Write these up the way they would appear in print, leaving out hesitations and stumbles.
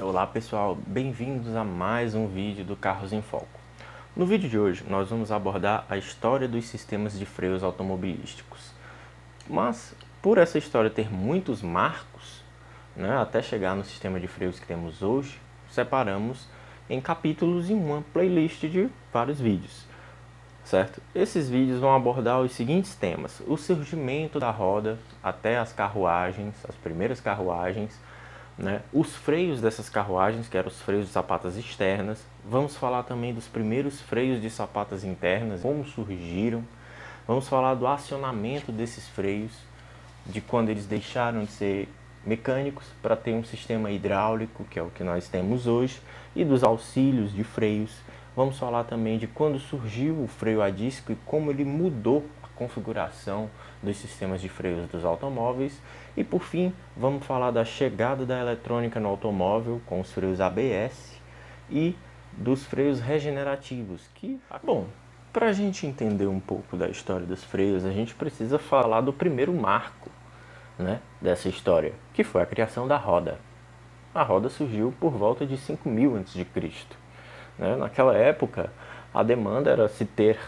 Olá pessoal, bem-vindos a mais um vídeo do Carros em Foco. No vídeo de hoje nós vamos abordar a história dos sistemas de freios automobilísticos. Mas por essa história ter muitos marcos, até chegar no sistema de freios que temos hoje, separamos em capítulos em uma playlist de vários vídeos. Certo? Esses vídeos vão abordar os seguintes temas: o surgimento da roda até as carruagens, as primeiras carruagens, os freios dessas carruagens, que eram os freios de sapatas externas. Vamos falar também dos primeiros freios de sapatas internas, como surgiram. Vamos falar do acionamento desses freios, de quando eles deixaram de ser mecânicos para ter um sistema hidráulico, que é o que nós temos hoje, e dos auxílios de freios. Vamos falar também de quando surgiu o freio a disco e como ele mudou a configuração dos sistemas de freios dos automóveis. E por fim, vamos falar da chegada da eletrônica no automóvel com os freios ABS e dos freios regenerativos. Para a gente entender um pouco da história dos freios, a gente precisa falar do primeiro marco, dessa história, que foi a criação da roda. A roda surgiu por volta de 5000 a.C. Naquela época, a demanda era se ter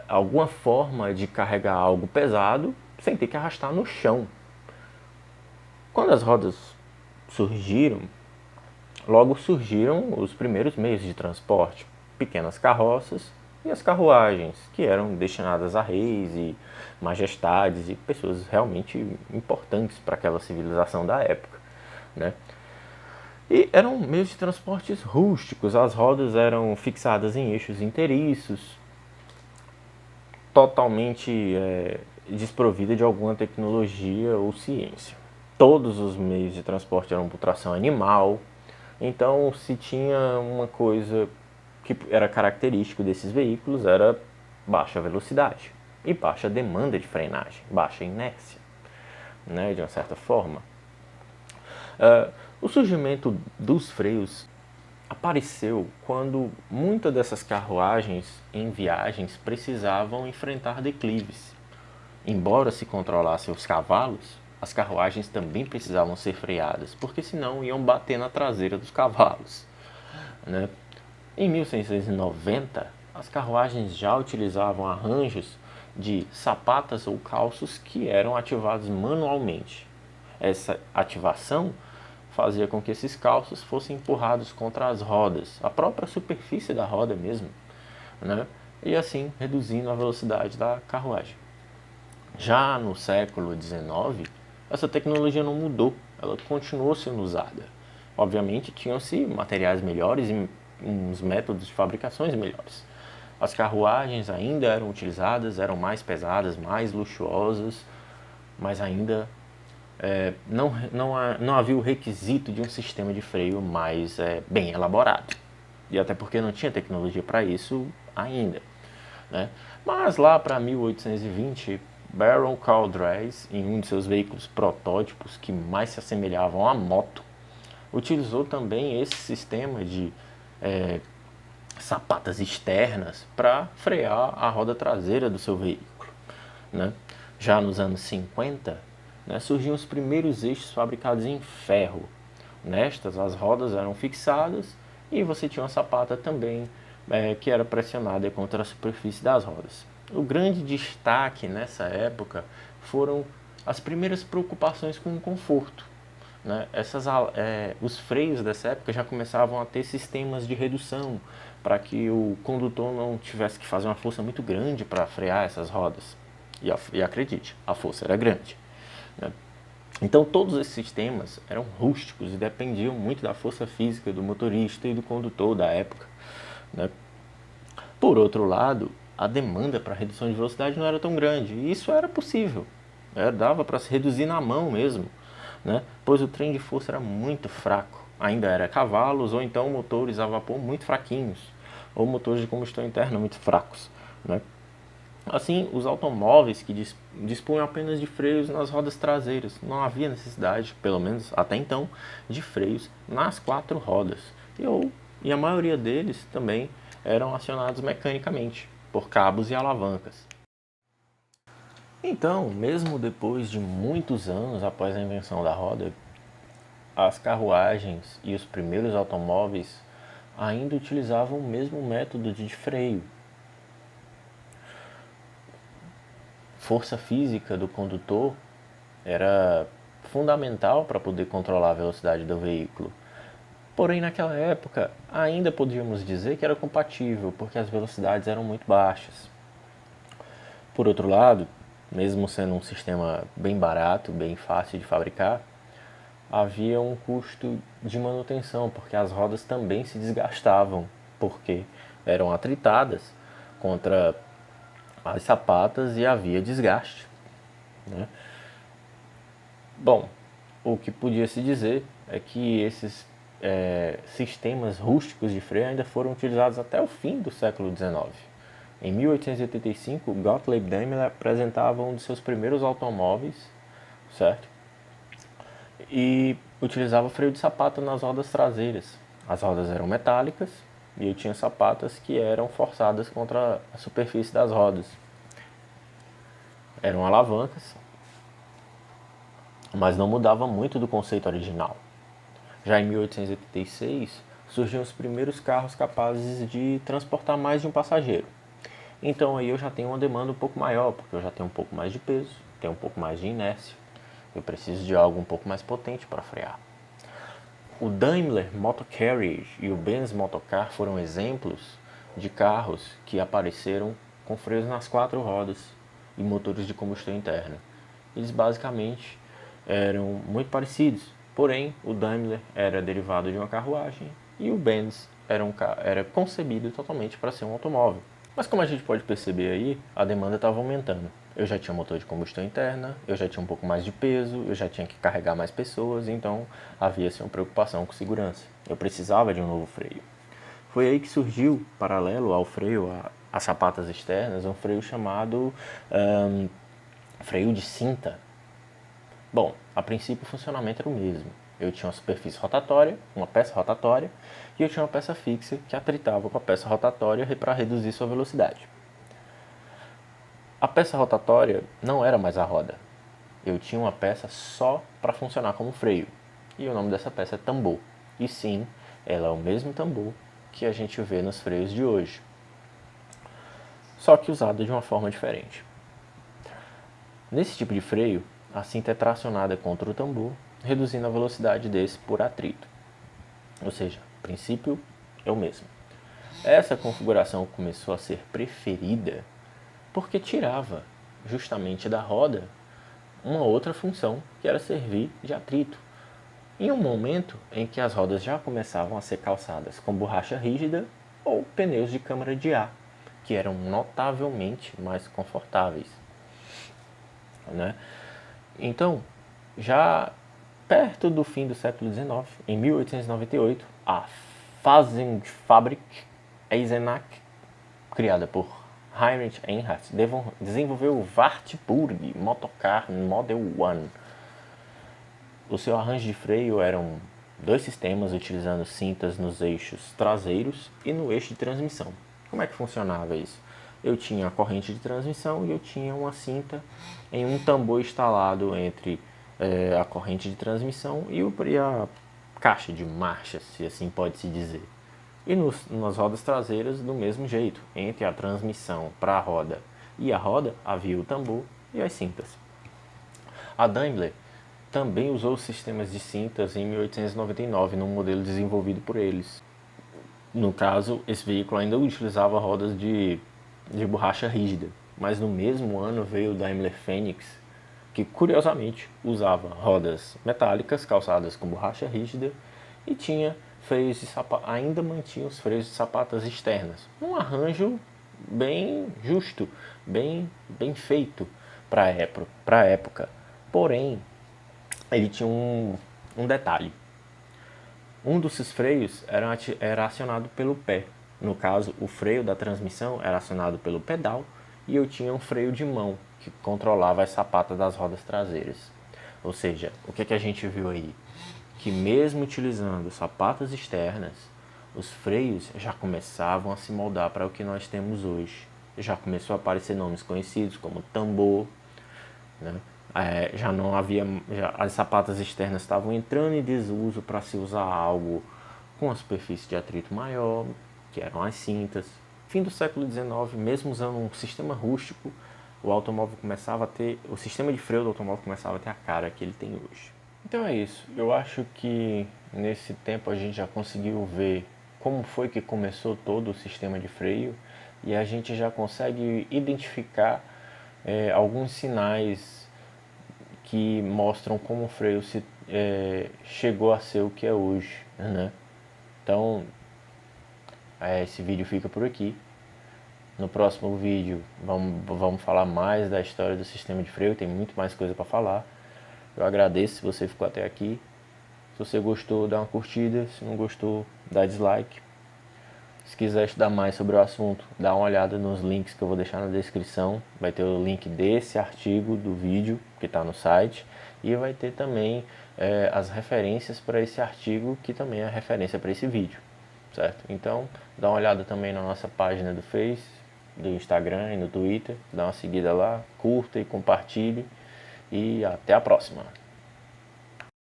alguma forma de carregar algo pesado sem ter que arrastar no chão. Quando as rodas surgiram, logo surgiram os primeiros meios de transporte, pequenas carroças e as carruagens, que eram destinadas a reis e majestades e pessoas realmente importantes para aquela civilização da época, E eram meios de transportes rústicos, as rodas eram fixadas em eixos inteiriços, totalmente desprovida de alguma tecnologia ou ciência. Todos os meios de transporte eram por tração animal, então se tinha uma coisa que era característico desses veículos, era baixa velocidade e baixa demanda de frenagem, baixa inércia, de uma certa forma. O surgimento dos freios apareceu quando muitas dessas carruagens em viagens precisavam enfrentar declives. Embora se controlasse os cavalos, as carruagens também precisavam ser freadas, porque senão iam bater na traseira dos cavalos. Em 1690, as carruagens já utilizavam arranjos de sapatas ou calços que eram ativados manualmente. Essa ativação fazia com que esses calços fossem empurrados contra as rodas, a própria superfície da roda mesmo, e assim reduzindo a velocidade da carruagem. Já no século XIX, essa tecnologia não mudou, ela continuou sendo usada. Obviamente, tinham-se materiais melhores e uns métodos de fabricações melhores. As carruagens ainda eram utilizadas, eram mais pesadas, mais luxuosas, mas ainda não havia o requisito de um sistema de freio mais bem elaborado. E até porque não tinha tecnologia para isso ainda. Mas lá para 1820, Baron Caldresse, em um de seus veículos protótipos que mais se assemelhavam à moto, utilizou também esse sistema de sapatas externas para frear a roda traseira do seu veículo. Já nos anos 50, surgiam os primeiros eixos fabricados em ferro. Nestas, as rodas eram fixadas e você tinha uma sapata também que era pressionada contra a superfície das rodas. O grande destaque nessa época foram as primeiras preocupações com o conforto. Os freios dessa época já começavam a ter sistemas de redução para que o condutor não tivesse que fazer uma força muito grande para frear essas rodas. E acredite, a força era grande. Então todos esses sistemas eram rústicos e dependiam muito da força física do motorista e do condutor da época. Por outro lado, a demanda para redução de velocidade não era tão grande, e isso era possível. Dava para se reduzir na mão mesmo, pois o trem de força era muito fraco. Ainda era cavalos ou então motores a vapor muito fraquinhos, ou motores de combustão interna muito fracos. Assim, os automóveis que dispunham apenas de freios nas rodas traseiras. Não havia necessidade, pelo menos até então, de freios nas quatro rodas. E a maioria deles também eram acionados mecanicamente, por cabos e alavancas. Então, mesmo depois de muitos anos após a invenção da roda, as carruagens e os primeiros automóveis ainda utilizavam o mesmo método de freio. Força física do condutor era fundamental para poder controlar a velocidade do veículo. Porém, naquela época, ainda podíamos dizer que era compatível, porque as velocidades eram muito baixas. Por outro lado, mesmo sendo um sistema bem barato, bem fácil de fabricar, havia um custo de manutenção, porque as rodas também se desgastavam, porque eram atritadas contra as sapatas e havia desgaste, né? Bom, o que podia se dizer é que esses sistemas rústicos de freio ainda foram utilizados até o fim do século XIX. Em 1885, Gottlieb Daimler apresentava um de seus primeiros automóveis, certo? E utilizava freio de sapato nas rodas traseiras. As rodas eram metálicas e eu tinha sapatas que eram forçadas contra a superfície das rodas. Eram alavancas, mas não mudava muito do conceito original. Já em 1886, surgiram os primeiros carros capazes de transportar mais de um passageiro. Então aí eu já tenho uma demanda um pouco maior, porque eu já tenho um pouco mais de peso, tenho um pouco mais de inércia. Eu preciso de algo um pouco mais potente para frear. O Daimler Motor Carriage e o Benz Motocar foram exemplos de carros que apareceram com freios nas 4 rodas e motores de combustão interna. Eles basicamente eram muito parecidos, porém o Daimler era derivado de uma carruagem e o Benz era concebido totalmente para ser um automóvel. Mas como a gente pode perceber aí, a demanda estava aumentando. Eu já tinha motor de combustão interna, eu já tinha um pouco mais de peso, eu já tinha que carregar mais pessoas, então havia-se uma preocupação com segurança. Eu precisava de um novo freio. Foi aí que surgiu, paralelo ao freio, às sapatas externas, um freio chamado freio de cinta. Bom, a princípio o funcionamento era o mesmo. Eu tinha uma superfície rotatória, uma peça rotatória, e eu tinha uma peça fixa que atritava com a peça rotatória para reduzir sua velocidade. A peça rotatória não era mais a roda. Eu tinha uma peça só para funcionar como freio. E o nome dessa peça é tambor. E sim, ela é o mesmo tambor que a gente vê nos freios de hoje, só que usado de uma forma diferente. Nesse tipo de freio, a cinta é tracionada contra o tambor, reduzindo a velocidade desse por atrito. Ou seja, o princípio é o mesmo. Essa configuração começou a ser preferida porque tirava justamente da roda uma outra função, que era servir de atrito. Em um momento em que as rodas já começavam a ser calçadas com borracha rígida ou pneus de câmara de ar, que eram notavelmente mais confortáveis, né? Então, já perto do fim do século XIX, em 1898, a Fahrzeugfabrik Eisenach, criada por Heinrich Einhard, desenvolveu o Wartburg Motocar Model 1. O seu arranjo de freio eram 2 sistemas utilizando cintas nos eixos traseiros e no eixo de transmissão. Como é que funcionava isso? Eu tinha a corrente de transmissão e eu tinha uma cinta em um tambor instalado entre a corrente de transmissão e a caixa de marcha, se assim pode se dizer. E nas rodas traseiras, do mesmo jeito, entre a transmissão para a roda e a roda, havia o tambor e as cintas. A Daimler também usou sistemas de cintas em 1899, num modelo desenvolvido por eles. No caso, esse veículo ainda utilizava rodas de borracha rígida, mas no mesmo ano veio o Daimler Phoenix, que curiosamente usava rodas metálicas calçadas com borracha rígida e tinha freios de ainda mantinha os freios de sapatas externas. Um arranjo bem justo, bem feito para a época. Porém, ele tinha um detalhe. Um desses freios era acionado pelo pé. No caso, o freio da transmissão era acionado pelo pedal e eu tinha um freio de mão que controlava as sapatas das rodas traseiras. Ou seja, o que a gente viu aí? Que mesmo utilizando sapatas externas, os freios já começavam a se moldar para o que nós temos hoje. Já começou a aparecer nomes conhecidos como tambor, né? Já não havia, as sapatas externas estavam entrando em desuso para se usar algo com a superfície de atrito maior, que eram as cintas. Fim do século XIX, mesmo usando um sistema rústico, o sistema de freio do automóvel começava a ter a cara que ele tem hoje. Então é isso. Eu acho que nesse tempo a gente já conseguiu ver como foi que começou todo o sistema de freio e a gente já consegue identificar alguns sinais que mostram como o freio chegou a ser o que é hoje, né? Então, esse vídeo fica por aqui. No próximo vídeo vamos falar mais da história do sistema de freio, tem muito mais coisa para falar. Eu agradeço se você ficou até aqui. Se você gostou, dá uma curtida. Se não gostou, dá dislike. Se quiser estudar mais sobre o assunto, dá uma olhada nos links que eu vou deixar na descrição. Vai ter o link desse artigo do vídeo que está no site. E vai ter também as referências para esse artigo, que também é referência para esse vídeo. Certo? Então, dá uma olhada também na nossa página do Face, do Instagram e no Twitter. Dá uma seguida lá, curta e compartilhe. E até a próxima.